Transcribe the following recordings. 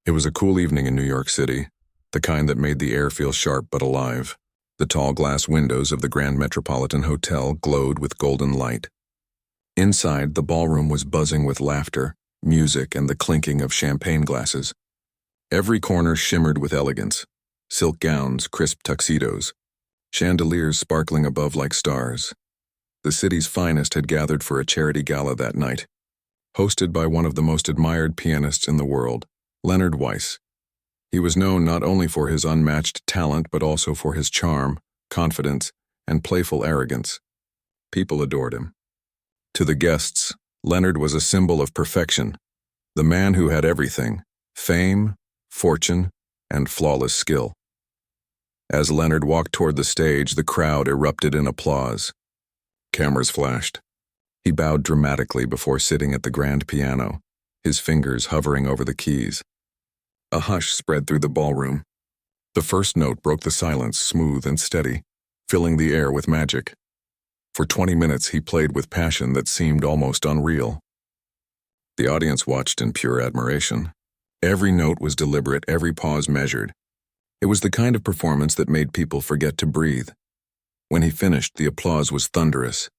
It was a cool evening in New York City, the kind that made the air feel sharp but alive. The tall glass windows of the Grand Metropolitan Hotel glowed with golden light. Inside, the ballroom was buzzing with laughter, music, and the clinking of champagne glasses. Every corner shimmered with elegance: silk gowns, crisp tuxedos, chandeliers sparkling above like stars. The city's finest had gathered for a charity gala that night, hosted by one of the most admired pianists in the world, Leonard Weiss. He was known not only for his unmatched talent but also for his charm, confidence, and playful arrogance. People adored him. To the guests, Leonard was a symbol of perfection, the man who had everything: fame, fortune, and flawless skill. As Leonard walked toward the stage, the crowd erupted in applause. Cameras flashed. He bowed dramatically before sitting at the grand piano, his fingers hovering over the keys. A hush spread through the ballroom. The first note broke the silence, smooth and steady, filling the air with magic. For 20 minutes he played with passion that seemed almost unreal. The audience watched in pure admiration. Every note was deliberate, every pause measured. It was the kind of performance that made people forget to breathe. When he finished, the applause was thunderous.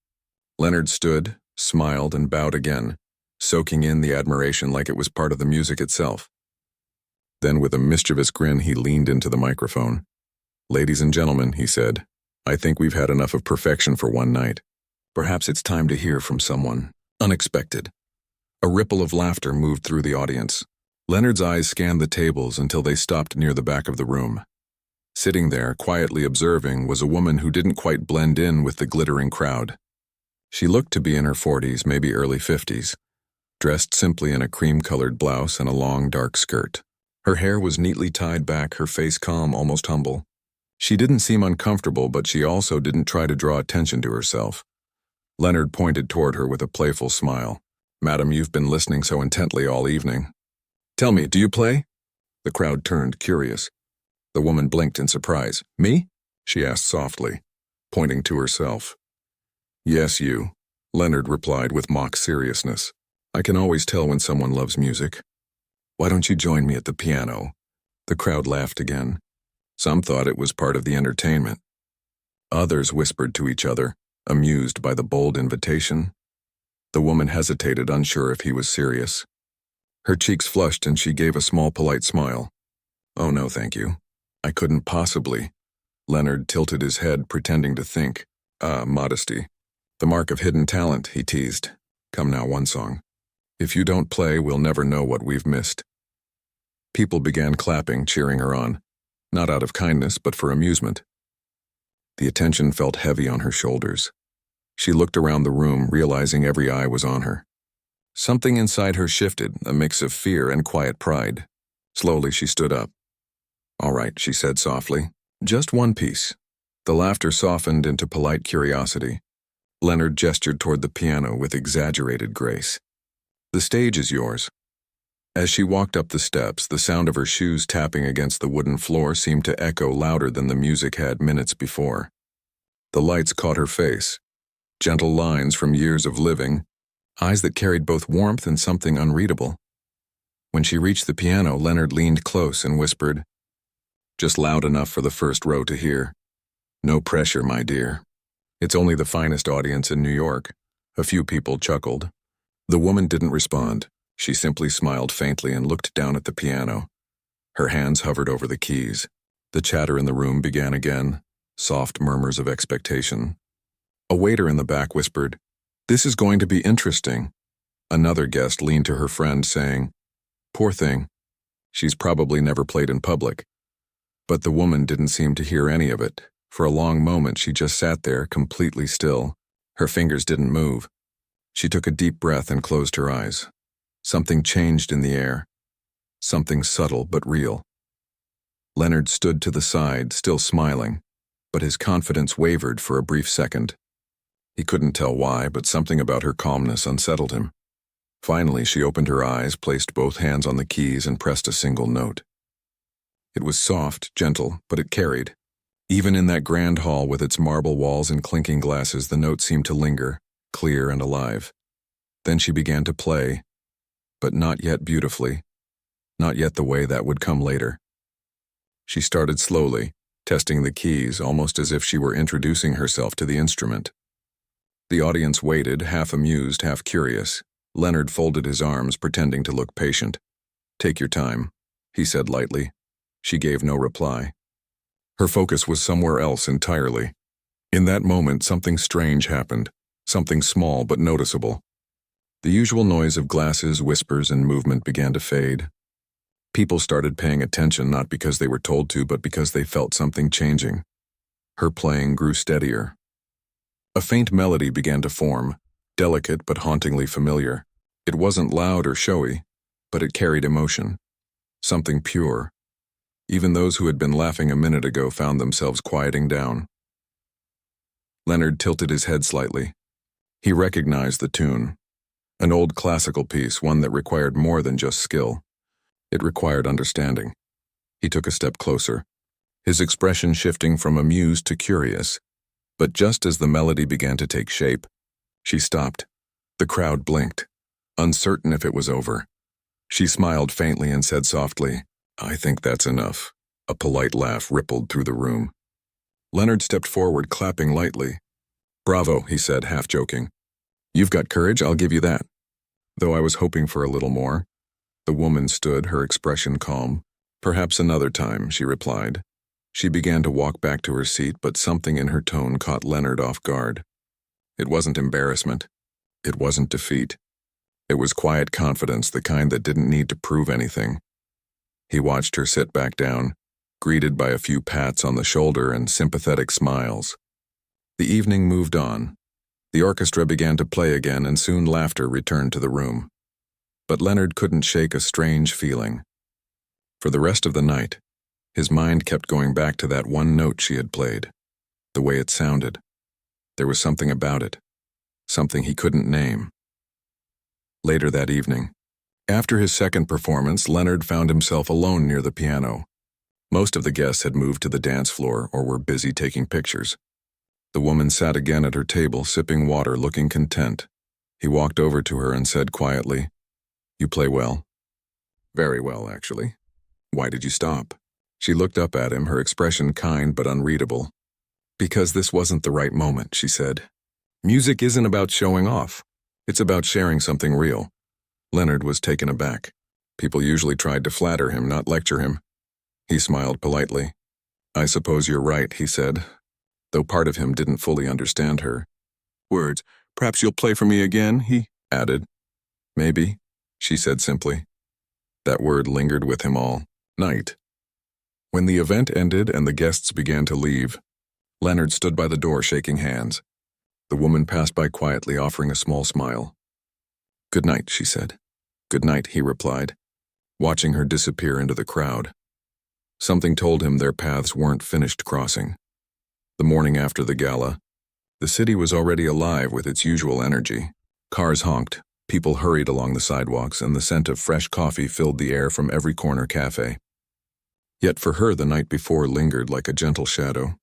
Leonard stood, smiled, and bowed again, soaking in the admiration like it was part of the music itself. Then, with a mischievous grin, he leaned into the microphone. "Ladies and gentlemen," he said, "I think we've had enough of perfection for one night. Perhaps it's time to hear from someone unexpected." A ripple of laughter moved through the audience. Leonard's eyes scanned the tables until they stopped near the back of the room. Sitting there, quietly observing, was a woman who didn't quite blend in with the glittering crowd. She looked to be in her 40s, maybe early 50s, dressed simply in a cream-colored blouse and a long, dark skirt. Her hair was neatly tied back, her face calm, almost humble. She didn't seem uncomfortable, but she also didn't try to draw attention to herself. Leonard pointed toward her with a playful smile. "Madam, you've been listening so intently all evening. Tell me, do you play?" The crowd turned, curious. The woman blinked in surprise. "Me?" she asked softly, pointing to herself. "Yes, you," Leonard replied with mock seriousness. "I can always tell when someone loves music. Why don't you join me at the piano?" The crowd laughed again. Some thought it was part of the entertainment. Others whispered to each other, amused by the bold invitation. The woman hesitated, unsure if he was serious. Her cheeks flushed and she gave a small, polite smile. "Oh, no, thank you. I couldn't possibly." Leonard tilted his head, pretending to think. Modesty. "The mark of hidden talent," he teased. "Come now, one song. If you don't play, we'll never know what we've missed." People began clapping, cheering her on, not out of kindness, but for amusement. The attention felt heavy on her shoulders. She looked around the room, realizing every eye was on her. Something inside her shifted, a mix of fear and quiet pride. Slowly, she stood up. "All right," she said softly. "Just one piece." The laughter softened into polite curiosity. Leonard gestured toward the piano with exaggerated grace. "The stage is yours." As she walked up the steps, the sound of her shoes tapping against the wooden floor seemed to echo louder than the music had minutes before. The lights caught her face, gentle lines from years of living, eyes that carried both warmth and something unreadable. When she reached the piano, Leonard leaned close and whispered, "Just loud enough for the first row to hear. No pressure, my dear. It's only the finest audience in New York." A few people chuckled. The woman didn't respond. She simply smiled faintly and looked down at the piano. Her hands hovered over the keys. The chatter in the room began again, soft murmurs of expectation. A waiter in the back whispered, "This is going to be interesting." Another guest leaned to her friend, saying, "Poor thing. She's probably never played in public." But the woman didn't seem to hear any of it. For a long moment, she just sat there, completely still. Her fingers didn't move. She took a deep breath and closed her eyes. Something changed in the air. Something subtle but real. Leonard stood to the side, still smiling, but his confidence wavered for a brief second. He couldn't tell why, but something about her calmness unsettled him. Finally, she opened her eyes, placed both hands on the keys, and pressed a single note. It was soft, gentle, but it carried. Even in that grand hall with its marble walls and clinking glasses, the note seemed to linger, clear and alive. Then she began to play, but not yet beautifully. not yet the way that would come later. She started slowly, testing the keys almost as if she were introducing herself to the instrument. The audience waited, half amused, half curious. Leonard folded his arms, pretending to look patient. "Take your time," he said lightly. She gave no reply. Her focus was somewhere else entirely. In that moment, something strange happened, something small but noticeable. The usual noise of glasses, whispers, and movement began to fade. People started paying attention not because they were told to, but because they felt something changing. Her playing grew steadier. A faint melody began to form, delicate but hauntingly familiar. It wasn't loud or showy, but it carried emotion. Something pure. Even those who had been laughing a minute ago found themselves quieting down. Leonard tilted his head slightly. He recognized the tune. An old classical piece, one that required more than just skill. It required understanding. He took a step closer, his expression shifting from amused to curious. But just as the melody began to take shape, she stopped. The crowd blinked, uncertain if it was over. She smiled faintly and said softly, "I think that's enough." A polite laugh rippled through the room. Leonard stepped forward, clapping lightly. "Bravo," he said, half joking. "You've got courage, I'll give you that." Though I was hoping for a little more. The woman stood, her expression calm. "Perhaps another time," she replied. She began to walk back to her seat, but something in her tone caught Leonard off guard. It wasn't embarrassment. It wasn't defeat. It was quiet confidence, the kind that didn't need to prove anything. He watched her sit back down, greeted by a few pats on the shoulder and sympathetic smiles. The evening moved on. The orchestra began to play again, and soon laughter returned to the room. But Leonard couldn't shake a strange feeling. For the rest of the night, his mind kept going back to that one note she had played, the way it sounded. There was something about it, something he couldn't name. Later that evening, after his second performance, Leonard found himself alone near the piano. Most of the guests had moved to the dance floor or were busy taking pictures. The woman sat again at her table, sipping water, looking content. He walked over to her and said quietly, "You play well." "Very well, actually." "Why did you stop?" She looked up at him, her expression kind but unreadable. "Because this wasn't the right moment," she said. "Music isn't about showing off. It's about sharing something real." Leonard was taken aback. People usually tried to flatter him, not lecture him. He smiled politely. "I suppose you're right," he said, though part of him didn't fully understand her. "Words, perhaps you'll play for me again," he added. "Maybe," she said simply. That word lingered with him all night. When the event ended and the guests began to leave, Leonard stood by the door shaking hands. The woman passed by quietly, offering a small smile. "Good night," she said. "Good night," he replied, watching her disappear into the crowd. Something told him their paths weren't finished crossing. The morning after the gala, the city was already alive with its usual energy. Cars honked, people hurried along the sidewalks, and the scent of fresh coffee filled the air from every corner cafe. Yet for her, the night before lingered like a gentle shadow.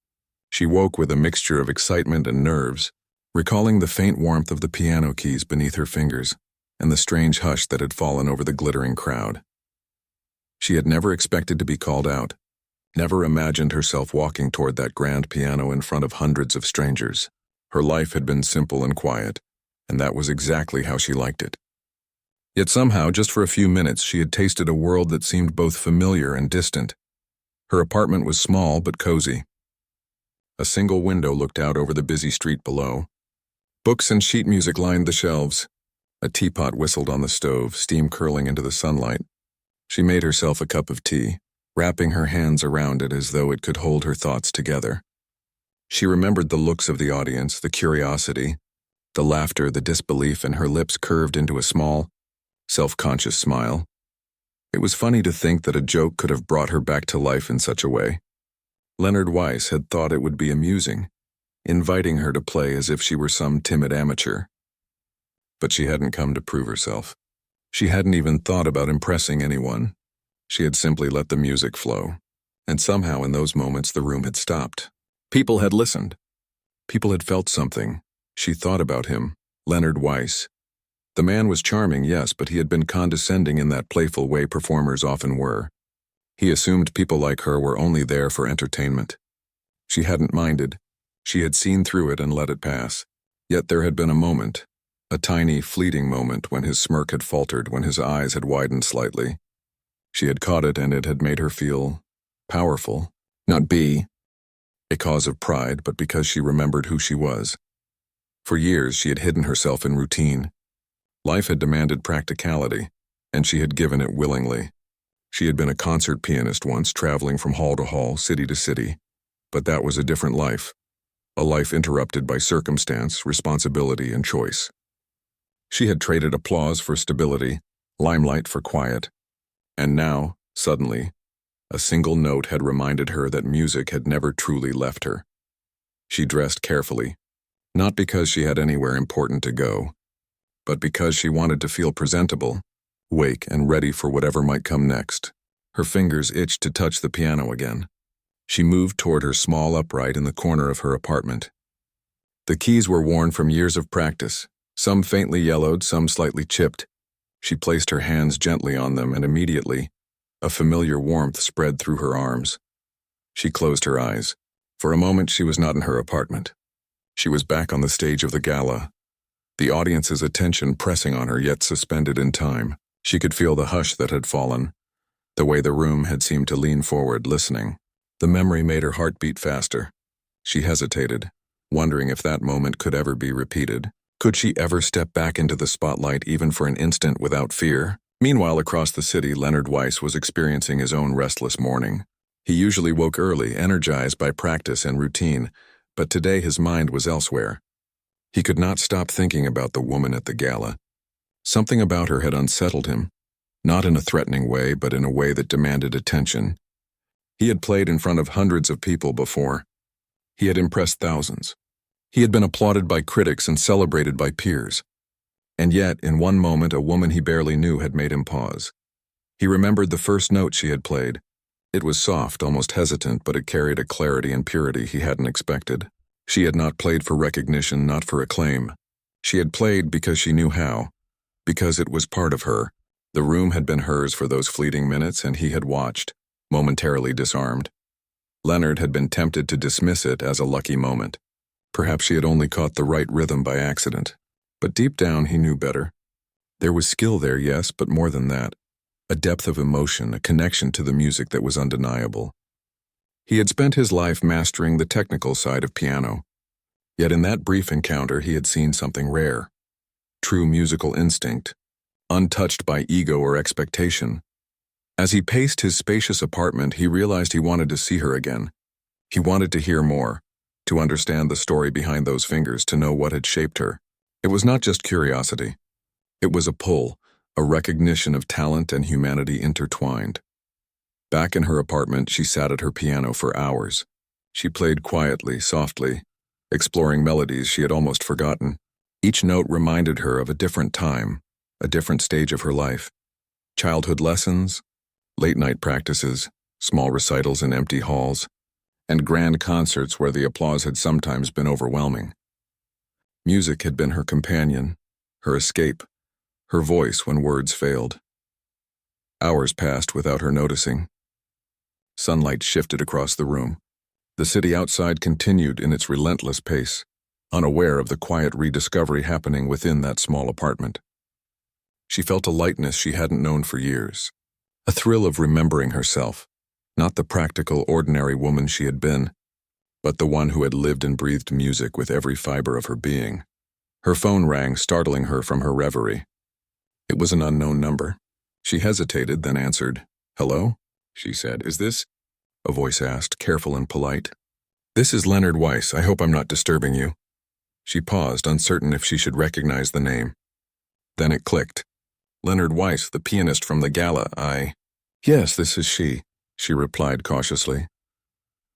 She woke with a mixture of excitement and nerves, recalling the faint warmth of the piano keys beneath her fingers and the strange hush that had fallen over the glittering crowd. She had never expected to be called out, never imagined herself walking toward that grand piano in front of hundreds of strangers. Her life had been simple and quiet, and that was exactly how she liked it. Yet somehow, just for a few minutes, she had tasted a world that seemed both familiar and distant. Her apartment was small but cozy. A single window looked out over the busy street below. Books and sheet music lined the shelves. A teapot whistled on the stove, steam curling into the sunlight. She made herself a cup of tea, wrapping her hands around it as though it could hold her thoughts together. She remembered the looks of the audience, the curiosity, the laughter, the disbelief, and her lips curved into a small, self-conscious smile. It was funny to think that a joke could have brought her back to life in such a way. Leonard Weiss had thought it would be amusing, inviting her to play as if she were some timid amateur. But she hadn't come to prove herself. She hadn't even thought about impressing anyone. She had simply let the music flow. And somehow in those moments the room had stopped. People had listened. People had felt something. She thought about him, Leonard Weiss. The man was charming, yes, but he had been condescending in that playful way performers often were. He assumed people like her were only there for entertainment. She hadn't minded. She had seen through it and let it pass. Yet there had been a moment, a tiny, fleeting moment when his smirk had faltered, when his eyes had widened slightly. She had caught it, and it had made her feel powerful, not be a cause of pride, but because she remembered who she was. For years she had hidden herself in routine. Life had demanded practicality, and she had given it willingly. She had been a concert pianist once, traveling from hall to hall, city to city. But that was a different life, a life interrupted by circumstance, responsibility, and choice. She had traded applause for stability, limelight for quiet. And now, suddenly, a single note had reminded her that music had never truly left her. She dressed carefully, not because she had anywhere important to go, but because she wanted to feel presentable, awake and ready for whatever might come next. Her fingers itched to touch the piano again. She moved toward her small upright in the corner of her apartment. The keys were worn from years of practice, some faintly yellowed, some slightly chipped. She placed her hands gently on them, and immediately, a familiar warmth spread through her arms. She closed her eyes. For a moment, she was not in her apartment. She was back on the stage of the gala, the audience's attention pressing on her, yet suspended in time. She could feel the hush that had fallen, the way the room had seemed to lean forward, listening. The memory made her heart beat faster. She hesitated, wondering if that moment could ever be repeated. Could she ever step back into the spotlight even for an instant without fear? Meanwhile, across the city, Leonard Weiss was experiencing his own restless morning. He usually woke early, energized by practice and routine, but today his mind was elsewhere. He could not stop thinking about the woman at the gala. Something about her had unsettled him, not in a threatening way, but in a way that demanded attention. He had played in front of hundreds of people before. He had impressed thousands. He had been applauded by critics and celebrated by peers. And yet, in one moment, a woman he barely knew had made him pause. He remembered the first note she had played. It was soft, almost hesitant, but it carried a clarity and purity he hadn't expected. She had not played for recognition, not for acclaim. She had played because she knew how, because it was part of her. The room had been hers for those fleeting minutes, and he had watched, momentarily disarmed. Leonard had been tempted to dismiss it as a lucky moment. Perhaps she had only caught the right rhythm by accident. But deep down, he knew better. There was skill there, yes, but more than that. A depth of emotion, a connection to the music that was undeniable. He had spent his life mastering the technical side of piano. Yet in that brief encounter, he had seen something rare. True musical instinct, untouched by ego or expectation. As he paced his spacious apartment, he realized he wanted to see her again. He wanted to hear more, to understand the story behind those fingers, to know what had shaped her. It was not just curiosity. It was a pull, a recognition of talent and humanity intertwined. Back in her apartment, she sat at her piano for hours. She played quietly, softly, exploring melodies she had almost forgotten. Each note reminded her of a different time, a different stage of her life. Childhood lessons, late-night practices, small recitals in empty halls, and grand concerts where the applause had sometimes been overwhelming. Music had been her companion, her escape, her voice when words failed. Hours passed without her noticing. Sunlight shifted across the room. The city outside continued in its relentless pace, unaware of the quiet rediscovery happening within that small apartment. She felt a lightness she hadn't known for years, a thrill of remembering herself, not the practical, ordinary woman she had been, but the one who had lived and breathed music with every fiber of her being. Her phone rang, startling her from her reverie. It was an unknown number. She hesitated, then answered. "Hello?" she said. "Is this?" a voice asked, careful and polite. "This is Leonard Weiss. I hope I'm not disturbing you." She paused, uncertain if she should recognize the name. Then it clicked. "Leonard Weiss, the pianist from the gala. Yes, this is she replied cautiously.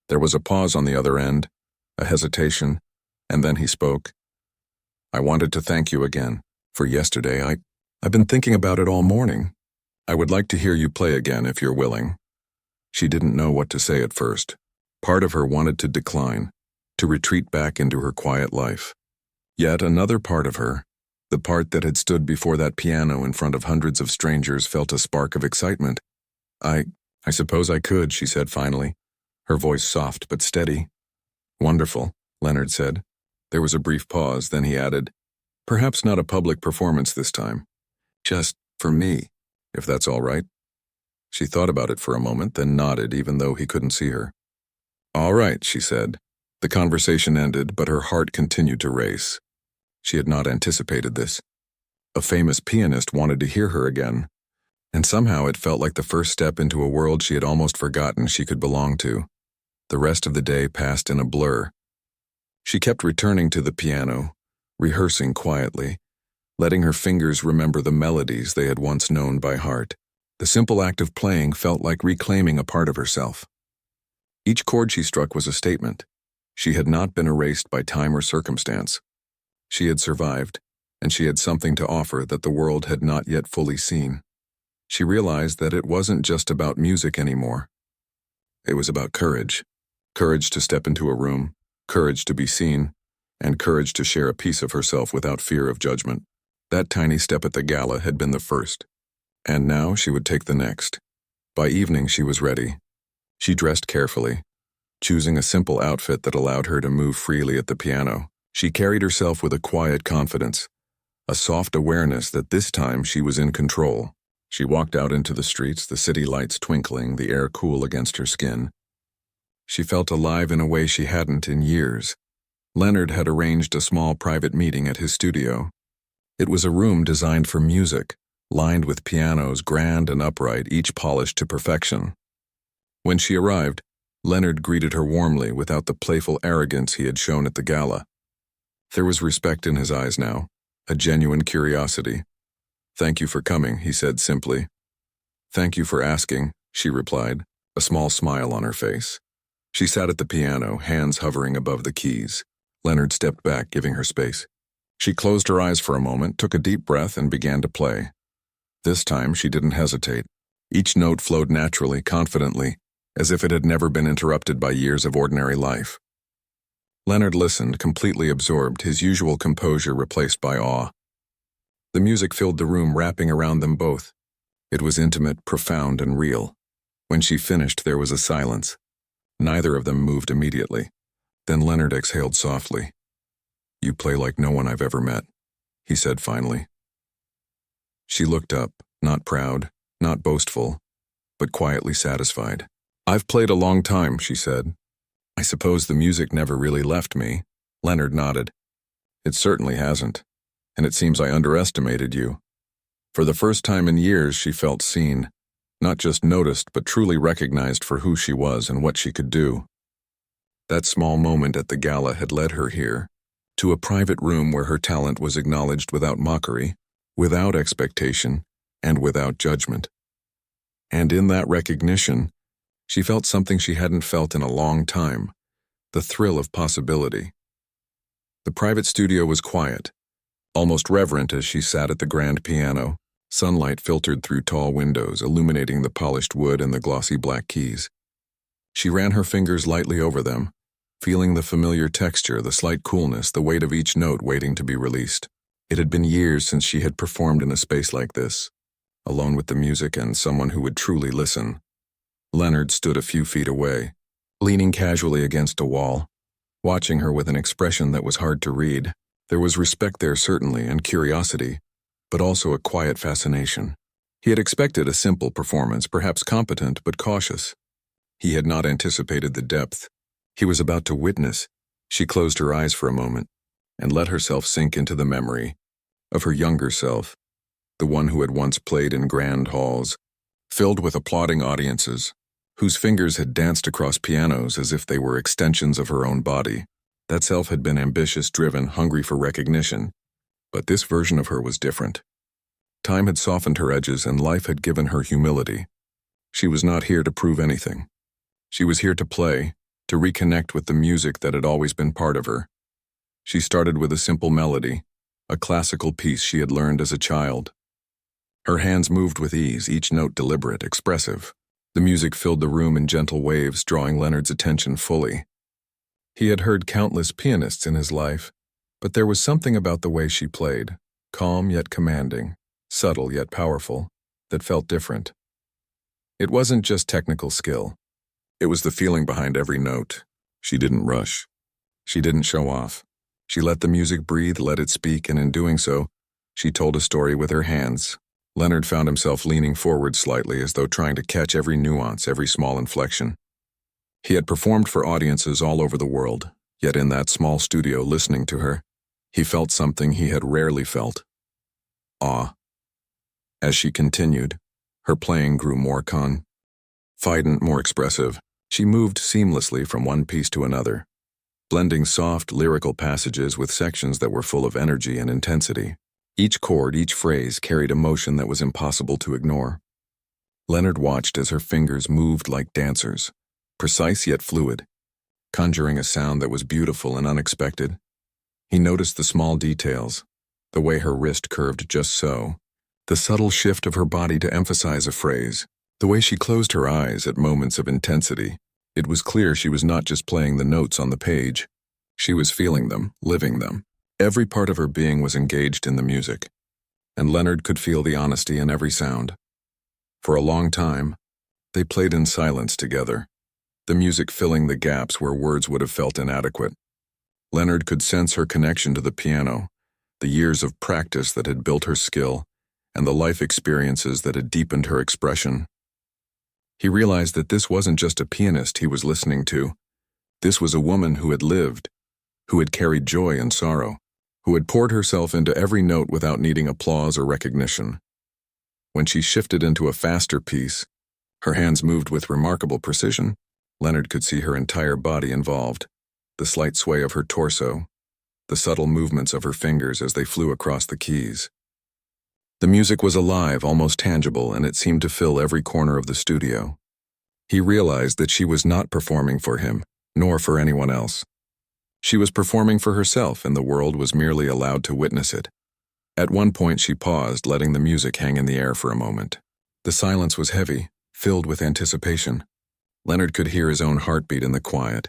There was a pause on the other end, a hesitation, and then he spoke. "I wanted to thank you again for yesterday. I've been thinking about it all morning. I would like to hear you play again if you're willing." She didn't know what to say at first. Part of her wanted to decline, to retreat back into her quiet life. Yet another part of her, The part that had stood before that piano in front of hundreds of strangers felt a spark of excitement. I suppose I could, she said finally, her voice soft but steady. Wonderful, Leonard said. There was a brief pause, then he added, perhaps not a public performance this time. Just for me, if that's all right. She thought about it for a moment, then nodded even though he couldn't see her. All right, she said. The conversation ended, but her heart continued to race. She had not anticipated this. A famous pianist wanted to hear her again, and somehow it felt like the first step into a world she had almost forgotten she could belong to. The rest of the day passed in a blur. She kept returning to the piano, rehearsing quietly, letting her fingers remember the melodies they had once known by heart. The simple act of playing felt like reclaiming a part of herself. Each chord she struck was a statement. She had not been erased by time or circumstance. She had survived, and she had something to offer that the world had not yet fully seen. She realized that it wasn't just about music anymore. It was about courage. Courage to step into a room, courage to be seen, and courage to share a piece of herself without fear of judgment. That tiny step at the gala had been the first, and now she would take the next. By evening she was ready. She dressed carefully, choosing a simple outfit that allowed her to move freely at the piano. She carried herself with a quiet confidence, a soft awareness that this time she was in control. She walked out into the streets, the city lights twinkling, the air cool against her skin. She felt alive in a way she hadn't in years. Leonard had arranged a small private meeting at his studio. It was a room designed for music, lined with pianos, grand and upright, each polished to perfection. When she arrived, Leonard greeted her warmly without the playful arrogance he had shown at the gala. There was respect in his eyes now, a genuine curiosity. Thank you for coming, he said simply. Thank you for asking, she replied, a small smile on her face. She sat at the piano, hands hovering above the keys. Leonard stepped back, giving her space. She closed her eyes for a moment, took a deep breath, and began to play. This time she didn't hesitate. Each note flowed naturally, confidently, as if it had never been interrupted by years of ordinary life. Leonard listened, completely absorbed, his usual composure replaced by awe. The music filled the room, wrapping around them both. It was intimate, profound, and real. When she finished, there was a silence. Neither of them moved immediately. Then Leonard exhaled softly. You play like no one I've ever met, he said finally. She looked up, not proud, not boastful, but quietly satisfied. I've played a long time, she said. I suppose the music never really left me. Leonard nodded. It certainly hasn't, and it seems I underestimated you. For the first time in years, she felt seen, not just noticed, but truly recognized for who she was and what she could do. That small moment at the gala had led her here, to a private room where her talent was acknowledged without mockery, without expectation, and without judgment. And in that recognition, she felt something she hadn't felt in a long time, the thrill of possibility. The private studio was quiet, almost reverent as she sat at the grand piano. Sunlight filtered through tall windows, illuminating the polished wood and the glossy black keys. She ran her fingers lightly over them, feeling the familiar texture, the slight coolness, the weight of each note waiting to be released. It had been years since she had performed in a space like this, alone with the music and someone who would truly listen. Leonard stood a few feet away, leaning casually against a wall, watching her with an expression that was hard to read. There was respect there certainly, and curiosity, but also a quiet fascination. He had expected a simple performance, perhaps competent but cautious. He had not anticipated the depth he was about to witness. She closed her eyes for a moment and let herself sink into the memory of her younger self, the one who had once played in grand halls, filled with applauding audiences, whose fingers had danced across pianos as if they were extensions of her own body. That self had been ambitious, driven, hungry for recognition, but this version of her was different. Time had softened her edges and life had given her humility. She was not here to prove anything. She was here to play, to reconnect with the music that had always been part of her. She started with a simple melody, a classical piece she had learned as a child. Her hands moved with ease, each note deliberate, expressive. The music filled the room in gentle waves, drawing Leonard's attention fully. He had heard countless pianists in his life, but there was something about the way she played, calm yet commanding, subtle yet powerful, that felt different. It wasn't just technical skill. It was the feeling behind every note. She didn't rush. She didn't show off. She let the music breathe, let it speak, and in doing so, she told a story with her hands. Leonard found himself leaning forward slightly as though trying to catch every nuance, every small inflection. He had performed for audiences all over the world, yet in that small studio listening to her, he felt something he had rarely felt: awe. As she continued, her playing grew more confident, more expressive. She moved seamlessly from one piece to another, blending soft, lyrical passages with sections that were full of energy and intensity. Each chord, each phrase carried emotion that was impossible to ignore. Leonard watched as her fingers moved like dancers, precise yet fluid, conjuring a sound that was beautiful and unexpected. He noticed the small details, the way her wrist curved just so, the subtle shift of her body to emphasize a phrase, the way she closed her eyes at moments of intensity. It was clear she was not just playing the notes on the page. She was feeling them, living them. Every part of her being was engaged in the music, and Leonard could feel the honesty in every sound. For a long time, they played in silence together, the music filling the gaps where words would have felt inadequate. Leonard could sense her connection to the piano, the years of practice that had built her skill, and the life experiences that had deepened her expression. He realized that this wasn't just a pianist he was listening to. This was a woman who had lived, who had carried joy and sorrow, who had poured herself into every note without needing applause or recognition. When she shifted into a faster piece, her hands moved with remarkable precision. Leonard could see her entire body involved, the slight sway of her torso, the subtle movements of her fingers as they flew across the keys. The music was alive, almost tangible, and it seemed to fill every corner of the studio. He realized that she was not performing for him, nor for anyone else. She was performing for herself, and the world was merely allowed to witness it. At one point she paused, letting the music hang in the air for a moment. The silence was heavy, filled with anticipation. Leonard could hear his own heartbeat in the quiet.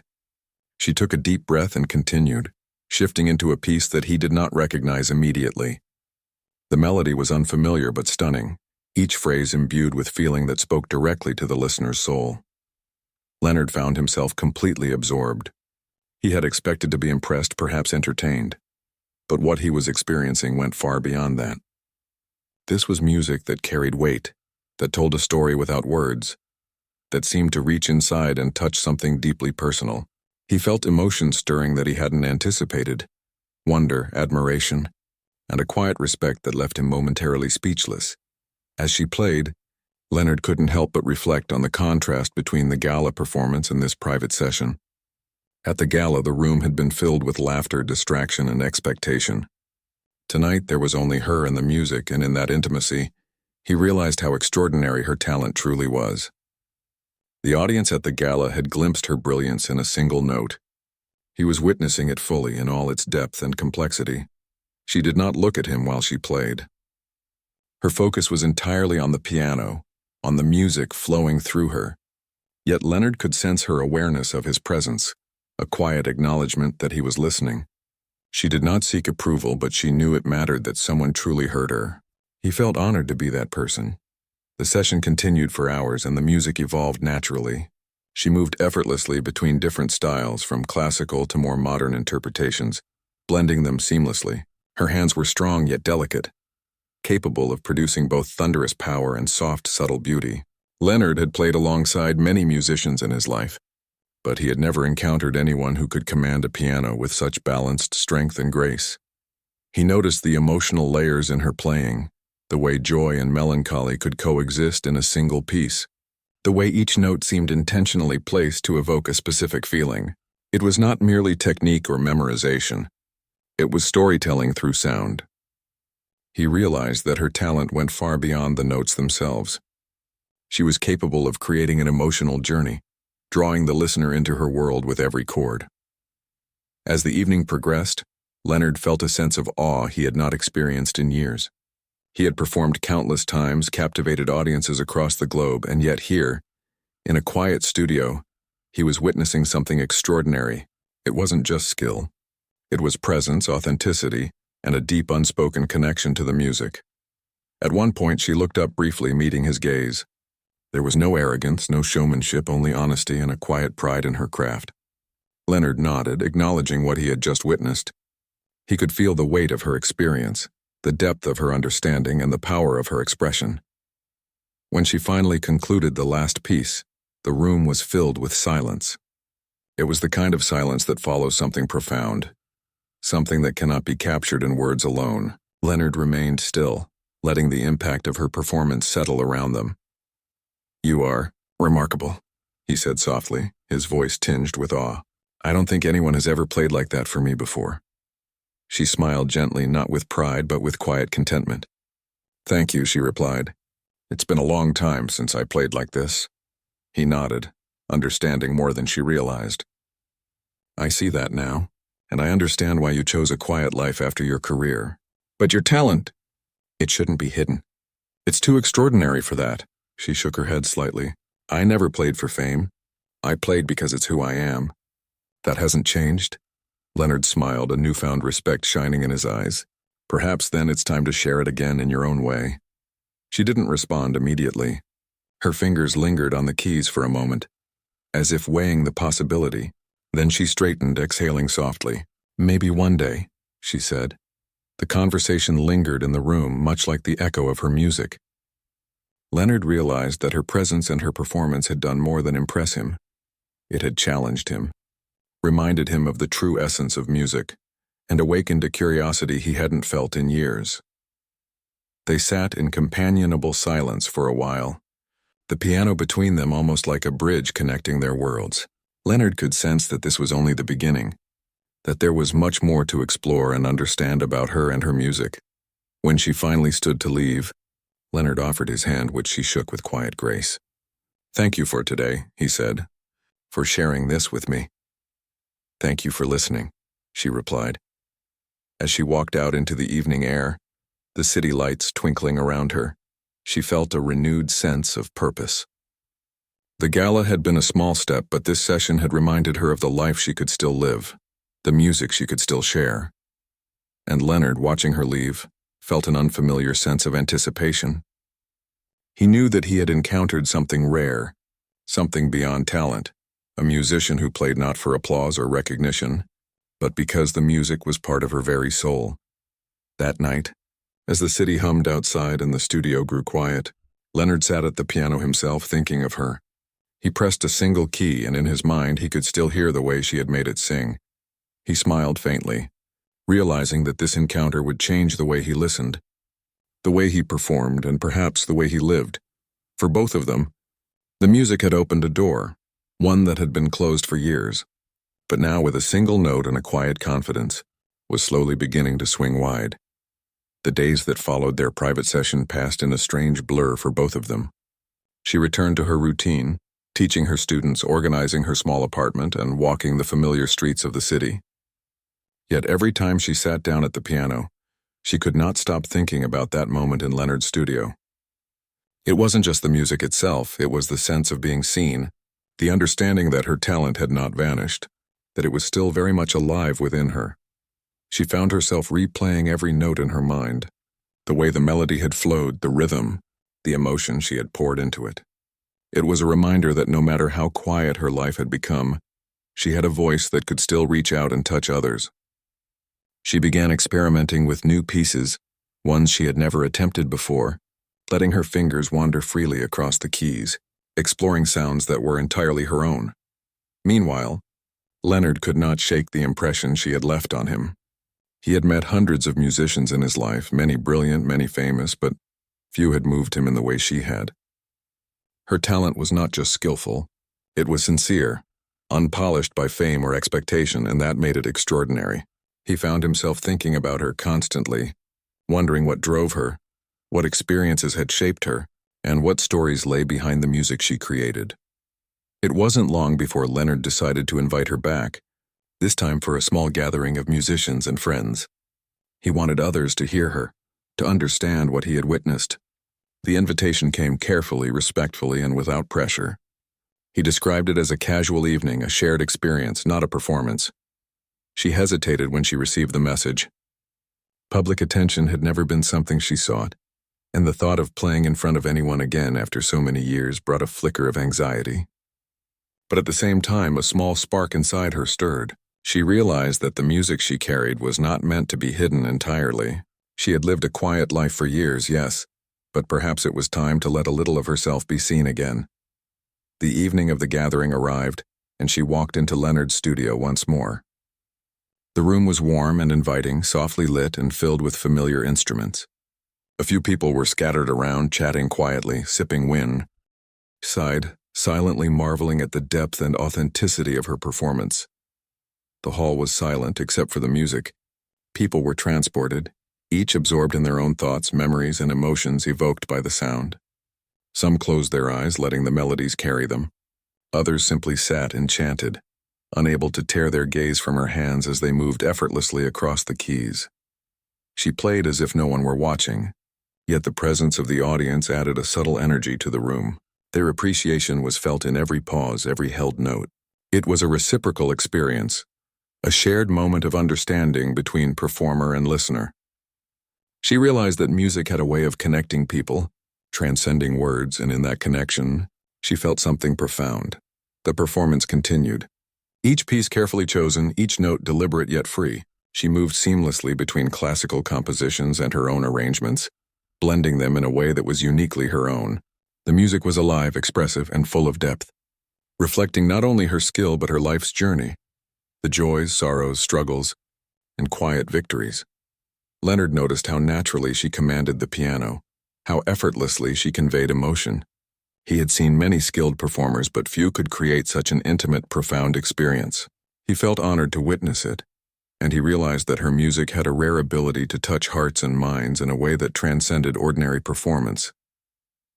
She took a deep breath and continued, shifting into a piece that he did not recognize immediately. The melody was unfamiliar but stunning, each phrase imbued with feeling that spoke directly to the listener's soul. Leonard found himself completely absorbed. He had expected to be impressed, perhaps entertained, but what he was experiencing went far beyond that. This was music that carried weight, that told a story without words, that seemed to reach inside and touch something deeply personal. He felt emotion stirring that he hadn't anticipated: wonder, admiration, and a quiet respect that left him momentarily speechless. As she played, Leonard couldn't help but reflect on the contrast between the gala performance and this private session. At the gala, the room had been filled with laughter, distraction, and expectation. Tonight, there was only her and the music, and in that intimacy, he realized how extraordinary her talent truly was. The audience at the gala had glimpsed her brilliance in a single note. He was witnessing it fully in all its depth and complexity. She did not look at him while she played. Her focus was entirely on the piano, on the music flowing through her. Yet Leonard could sense her awareness of his presence, a quiet acknowledgement that he was listening. She did not seek approval, but she knew it mattered that someone truly heard her. He felt honored to be that person. The session continued for hours, and the music evolved naturally. She moved effortlessly between different styles, from classical to more modern interpretations, blending them seamlessly. Her hands were strong yet delicate, capable of producing both thunderous power and soft, subtle beauty. Leonard had played alongside many musicians in his life, but he had never encountered anyone who could command a piano with such balanced strength and grace. He noticed the emotional layers in her playing, the way joy and melancholy could coexist in a single piece, the way each note seemed intentionally placed to evoke a specific feeling. It was not merely technique or memorization. It was storytelling through sound. He realized that her talent went far beyond the notes themselves. She was capable of creating an emotional journey, drawing the listener into her world with every chord. As the evening progressed, Leonard felt a sense of awe he had not experienced in years. He had performed countless times, captivated audiences across the globe, and yet here, in a quiet studio, he was witnessing something extraordinary. It wasn't just skill. It was presence, authenticity, and a deep unspoken connection to the music. At one point, she looked up briefly, meeting his gaze. There was no arrogance, no showmanship, only honesty and a quiet pride in her craft. Leonard nodded, acknowledging what he had just witnessed. He could feel the weight of her experience, the depth of her understanding, and the power of her expression. When she finally concluded the last piece, the room was filled with silence. It was the kind of silence that follows something profound, something that cannot be captured in words alone. Leonard remained still, letting the impact of her performance settle around them. "You are remarkable," he said softly, his voice tinged with awe. "I don't think anyone has ever played like that for me before." She smiled gently, not with pride, but with quiet contentment. "Thank you," she replied. "It's been a long time since I played like this." He nodded, understanding more than she realized. "I see that now, and I understand why you chose a quiet life after your career. But your talent, it shouldn't be hidden. It's too extraordinary for that." She shook her head slightly. "I never played for fame. I played because it's who I am." "That hasn't changed?" Leonard smiled, a newfound respect shining in his eyes. "Perhaps then it's time to share it again in your own way." She didn't respond immediately. Her fingers lingered on the keys for a moment, as if weighing the possibility. Then she straightened, exhaling softly. "Maybe one day," she said. The conversation lingered in the room, much like the echo of her music. Leonard realized that her presence and her performance had done more than impress him. It had challenged him, reminded him of the true essence of music, and awakened a curiosity he hadn't felt in years. They sat in companionable silence for a while, the piano between them almost like a bridge connecting their worlds. Leonard could sense that this was only the beginning, that there was much more to explore and understand about her and her music. When she finally stood to leave, Leonard offered his hand, which she shook with quiet grace. "Thank you for today," he said, "for sharing this with me." "Thank you for listening," she replied. As she walked out into the evening air, the city lights twinkling around her, she felt a renewed sense of purpose. The gala had been a small step, but this session had reminded her of the life she could still live, the music she could still share. And Leonard, watching her leave, felt an unfamiliar sense of anticipation. He knew that he had encountered something rare, something beyond talent, a musician who played not for applause or recognition, but because the music was part of her very soul. That night, as the city hummed outside and the studio grew quiet, Leonard sat at the piano himself, thinking of her. He pressed a single key, and in his mind he could still hear the way she had made it sing. He smiled faintly, realizing that this encounter would change the way he listened, the way he performed, and perhaps the way he lived. For both of them, the music had opened a door, one that had been closed for years, but now with a single note and a quiet confidence, was slowly beginning to swing wide. The days that followed their private session passed in a strange blur for both of them. She returned to her routine, teaching her students, organizing her small apartment, and walking the familiar streets of the city. Yet every time she sat down at the piano, she could not stop thinking about that moment in Leonard's studio. It wasn't just the music itself, it was the sense of being seen, the understanding that her talent had not vanished, that it was still very much alive within her. She found herself replaying every note in her mind, the way the melody had flowed, the rhythm, the emotion she had poured into it. It was a reminder that no matter how quiet her life had become, she had a voice that could still reach out and touch others. She began experimenting with new pieces, ones she had never attempted before, letting her fingers wander freely across the keys, exploring sounds that were entirely her own. Meanwhile, Leonard could not shake the impression she had left on him. He had met hundreds of musicians in his life, many brilliant, many famous, but few had moved him in the way she had. Her talent was not just skillful, it was sincere, unpolished by fame or expectation, and that made it extraordinary. He found himself thinking about her constantly, wondering what drove her, what experiences had shaped her, and what stories lay behind the music she created. It wasn't long before Leonard decided to invite her back, this time for a small gathering of musicians and friends. He wanted others to hear her, to understand what he had witnessed. The invitation came carefully, respectfully, and without pressure. He described it as a casual evening, a shared experience, not a performance. She hesitated when she received the message. Public attention had never been something she sought, and the thought of playing in front of anyone again after so many years brought a flicker of anxiety. But at the same time, a small spark inside her stirred. She realized that the music she carried was not meant to be hidden entirely. She had lived a quiet life for years, yes, but perhaps it was time to let a little of herself be seen again. The evening of the gathering arrived, and she walked into Leonard's studio once more. The room was warm and inviting, softly lit and filled with familiar instruments. A few people were scattered around, chatting quietly, sipping wine. She sighed, silently marveling at the depth and authenticity of her performance. The hall was silent except for the music. People were transported, each absorbed in their own thoughts, memories, and emotions evoked by the sound. Some closed their eyes, letting the melodies carry them. Others simply sat enchanted, unable to tear their gaze from her hands as they moved effortlessly across the keys. She played as if no one were watching, yet the presence of the audience added a subtle energy to the room. Their appreciation was felt in every pause, every held note. It was a reciprocal experience, a shared moment of understanding between performer and listener. She realized that music had a way of connecting people, transcending words, and in that connection, she felt something profound. The performance continued. Each piece carefully chosen, each note deliberate yet free. She moved seamlessly between classical compositions and her own arrangements, blending them in a way that was uniquely her own. The music was alive, expressive, and full of depth, reflecting not only her skill but her life's journey, the joys, sorrows, struggles, and quiet victories. Leonard noticed how naturally she commanded the piano, how effortlessly she conveyed emotion. He had seen many skilled performers, but few could create such an intimate, profound experience. He felt honored to witness it, and he realized that her music had a rare ability to touch hearts and minds in a way that transcended ordinary performance.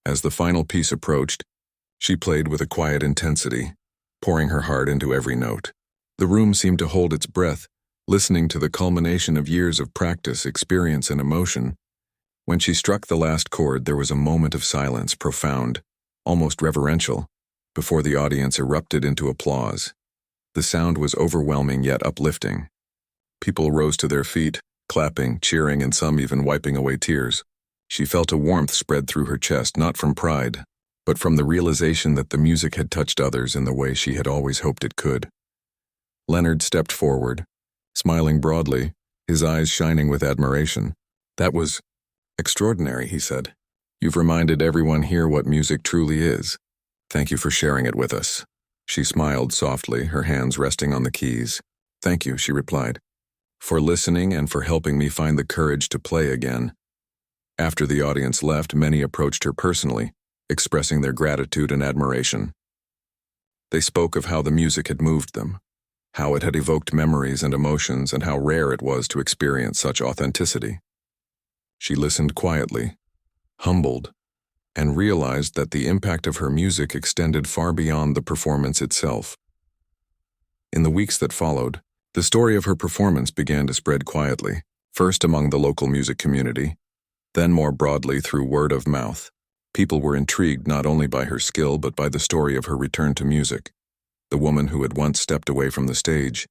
As the final piece approached, she played with a quiet intensity, pouring her heart into every note. The room seemed to hold its breath, listening to the culmination of years of practice, experience, and emotion. When she struck the last chord, there was a moment of silence, profound, almost reverential, before the audience erupted into applause. The sound was overwhelming yet uplifting. People rose to their feet, clapping, cheering, and some even wiping away tears. She felt a warmth spread through her chest, not from pride, but from the realization that the music had touched others in the way she had always hoped it could. Leonard stepped forward, smiling broadly, his eyes shining with admiration. "That was extraordinary," he said. "You've reminded everyone here what music truly is. Thank you for sharing it with us." She smiled softly, her hands resting on the keys. "Thank you," she replied, "for listening and for helping me find the courage to play again." After the audience left, many approached her personally, expressing their gratitude and admiration. They spoke of how the music had moved them, how it had evoked memories and emotions, and how rare it was to experience such authenticity. She listened quietly, humbled, and realized that the impact of her music extended far beyond the performance itself. In the weeks that followed, the story of her performance began to spread quietly, first among the local music community, then more broadly through word of mouth. People were intrigued not only by her skill but by the story of her return to music, the woman who had once stepped away from the stage,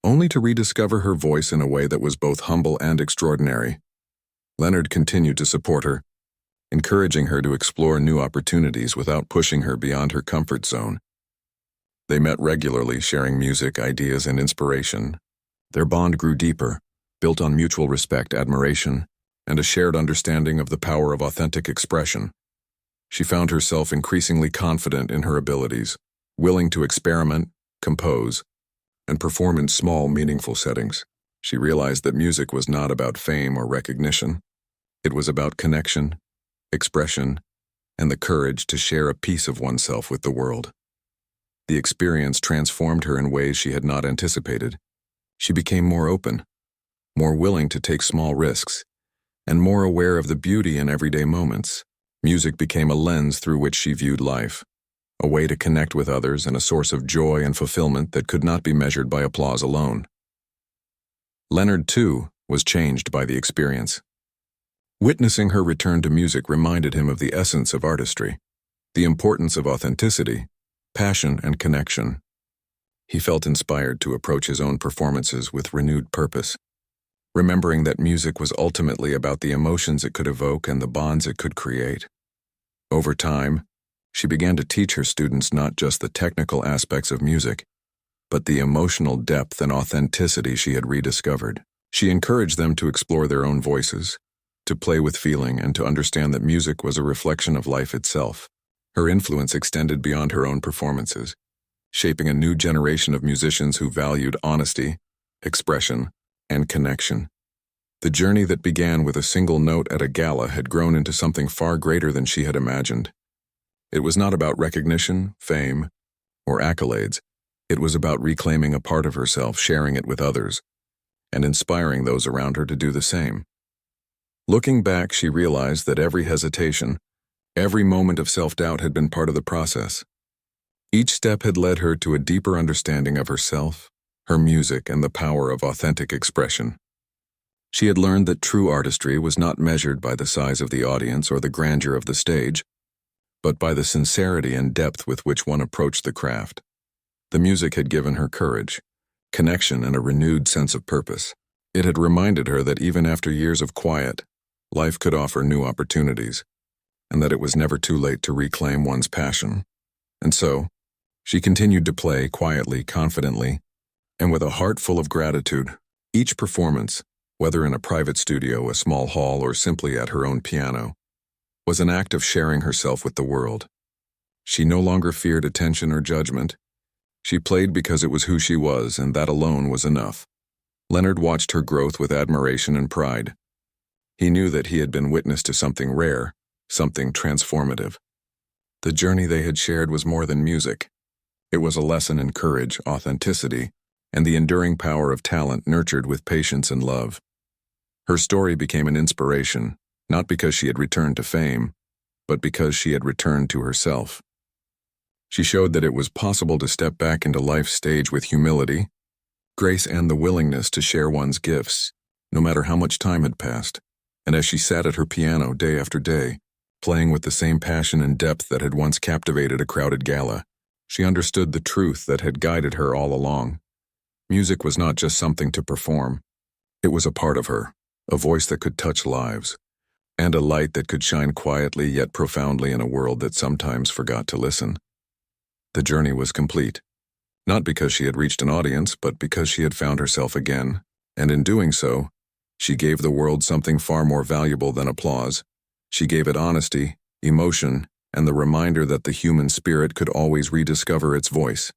only to rediscover her voice in a way that was both humble and extraordinary. Leonard continued to support her, encouraging her to explore new opportunities without pushing her beyond her comfort zone. They met regularly, sharing music, ideas, and inspiration. Their bond grew deeper, built on mutual respect, admiration, and a shared understanding of the power of authentic expression. She found herself increasingly confident in her abilities, willing to experiment, compose, and perform in small, meaningful settings. She realized that music was not about fame or recognition. It was about connection, expression, and the courage to share a piece of oneself with the world. The experience transformed her in ways she had not anticipated. She became more open, more willing to take small risks, and more aware of the beauty in everyday moments. Music became a lens through which she viewed life, a way to connect with others and a source of joy and fulfillment that could not be measured by applause alone. Leonard, too, was changed by the experience. Witnessing her return to music reminded him of the essence of artistry, the importance of authenticity, passion, and connection. He felt inspired to approach his own performances with renewed purpose. remembering that music was ultimately about the emotions it could evoke and the bonds it could create. Over time, she began to teach her students not just the technical aspects of music, but the emotional depth and authenticity she had rediscovered. She encouraged them to explore their own voices, to play with feeling, and to understand that music was a reflection of life itself. Her influence extended beyond her own performances, shaping a new generation of musicians who valued honesty, expression, and connection. The journey that began with a single note at a gala had grown into something far greater than she had imagined. It was not about recognition, fame, or accolades. It was about reclaiming a part of herself, sharing it with others, and inspiring those around her to do the same. Looking back, she realized that every hesitation, every moment of self-doubt had been part of the process. Each step had led her to a deeper understanding of herself, her music, and the power of authentic expression. She had learned that true artistry was not measured by the size of the audience or the grandeur of the stage, but by the sincerity and depth with which one approached the craft. The music had given her courage, connection, and a renewed sense of purpose. It had reminded her that even after years of quiet, life could offer new opportunities, and that it was never too late to reclaim one's passion. And so, she continued to play quietly, confidently, and with a heart full of gratitude. Each performance, whether in a private studio, a small hall, or simply at her own piano, was an act of sharing herself with the world. She no longer feared attention or judgment. She played because it was who she was, and that alone was enough. Leonard watched her growth with admiration and pride. He knew that he had been witness to something rare, something transformative. The journey they had shared was more than music. It was a lesson in courage, authenticity, and the enduring power of talent nurtured with patience and love. Her story became an inspiration, not because she had returned to fame, but because she had returned to herself. She showed that it was possible to step back into life's stage with humility, grace, and the willingness to share one's gifts, no matter how much time had passed. And as she sat at her piano day after day, playing with the same passion and depth that had once captivated a crowded gala, she understood the truth that had guided her all along. Music was not just something to perform. It was a part of her, a voice that could touch lives, and a light that could shine quietly yet profoundly in a world that sometimes forgot to listen. The journey was complete, not because she had reached an audience, but because she had found herself again, and in doing so, she gave the world something far more valuable than applause. She gave it honesty, emotion, and the reminder that the human spirit could always rediscover its voice.